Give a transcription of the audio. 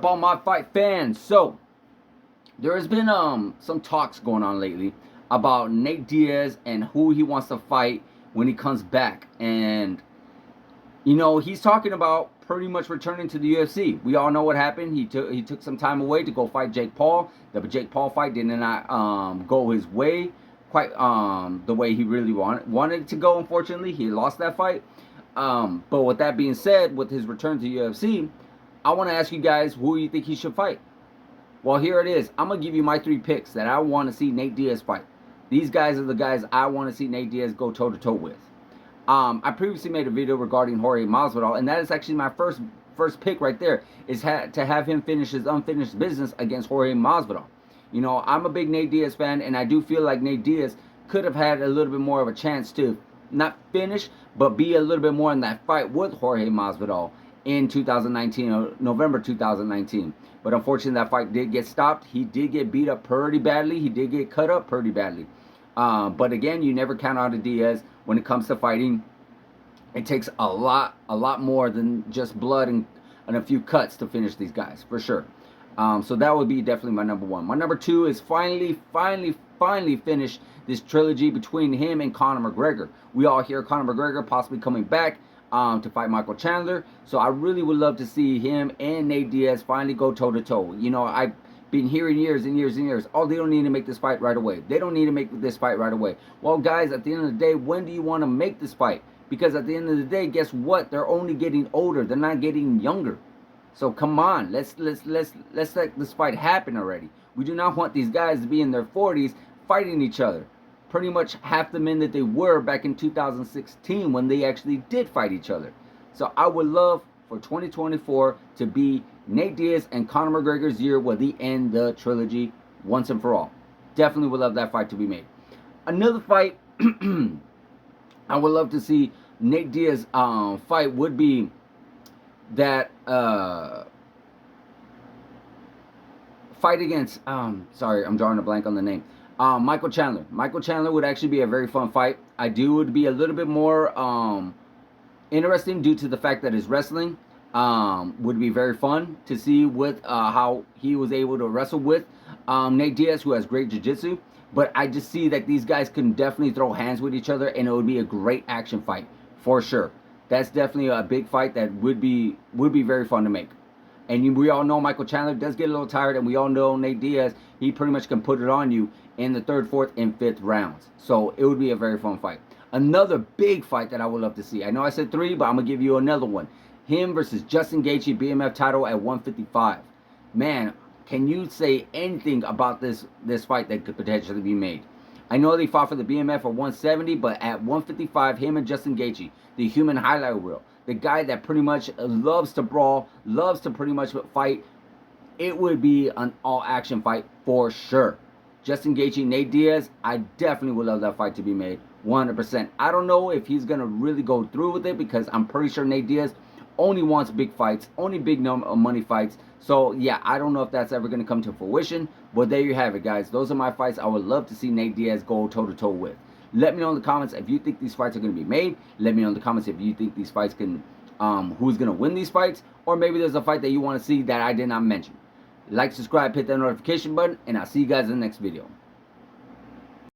up, all my fight fans? So there has been some talks going on lately about Nate Diaz and who he wants to fight when he comes back, and he's talking about pretty much returning to the UFC. We all know what happened. He took some time away to go fight Jake Paul. The Jake Paul fight did not go his way quite the way he really wanted it to go. Unfortunately, he lost that fight. But with that being said, with his return to UFC, I want to ask you guys who you think he should fight. Well, here it is. I'm going to give you my 3 picks that I want to see Nate Diaz fight. These guys are the guys I want to see Nate Diaz go toe-to-toe with. I previously made a video regarding Jorge Masvidal, and that is actually my first pick right there, is to have him finish his unfinished business against Jorge Masvidal. I'm a big Nate Diaz fan, and I do feel like Nate Diaz could have had a little bit more of a chance to not finish, but be a little bit more in that fight with Jorge Masvidal in 2019, or November 2019. But unfortunately, that fight did get stopped. He did get beat up pretty badly. He did get cut up pretty badly. But again, you never count out a Diaz when it comes to fighting. It takes a lot more than just blood and a few cuts to finish these guys, for sure. So that would be definitely my number 1. My number 2 is finally finish this trilogy between him and Conor McGregor. We all hear Conor McGregor possibly coming back to fight Michael Chandler. So I really would love to see him and Nate Diaz finally go toe-to-toe. I've been hearing years and years and years, oh, they don't need to make this fight right away. They don't need to make this fight right away. Well, guys, at the end of the day, when do you want to make this fight? Because at the end of the day, guess what? They're only getting older. They're not getting younger. So come on, let's let this fight happen already. We do not want these guys to be in their 40s fighting each other. Pretty much half the men that they were back in 2016 when they actually did fight each other. So I would love for 2024 to be Nate Diaz and Conor McGregor's year where they end the trilogy once and for all. Definitely would love that fight to be made. Another fight I would love to see Nate Diaz fight would be that fight against sorry, I'm drawing a blank on the name. Michael Chandler. Michael Chandler would actually be a very fun fight. I do would be a little bit more interesting due to the fact that his wrestling would be very fun to see with how he was able to wrestle with Nate Diaz, who has great jiu-jitsu. But I just see that these guys can definitely throw hands with each other, and it would be a great action fight for sure. That's definitely a big fight that would be very fun to make. And we all know Michael Chandler does get a little tired, and we all know Nate Diaz, he pretty much can put it on you in the 3rd, 4th, and 5th rounds. So it would be a very fun fight. Another big fight that I would love to see. I know I said 3, but I'm going to give you another one. Him versus Justin Gaethje, BMF title at 155. Man, can you say anything about this fight that could potentially be made? I know they fought for the BMF at 170, but at 155, him and Justin Gaethje, the human highlight reel, the guy that pretty much loves to brawl, loves to pretty much fight, it would be an all-action fight for sure. Justin Gaethje, Nate Diaz, I definitely would love that fight to be made, 100%. I don't know if he's going to really go through with it, because I'm pretty sure Nate Diaz only wants big fights, only big money fights. So, yeah, I don't know if that's ever going to come to fruition. But there you have it, guys. Those are my fights I would love to see Nate Diaz go toe-to-toe with. Let me know in the comments if you think these fights are going to be made. Let me know in the comments if you think these fights can, who's going to win these fights. Or maybe there's a fight that you want to see that I did not mention. Like, subscribe, hit that notification button, and I'll see you guys in the next video.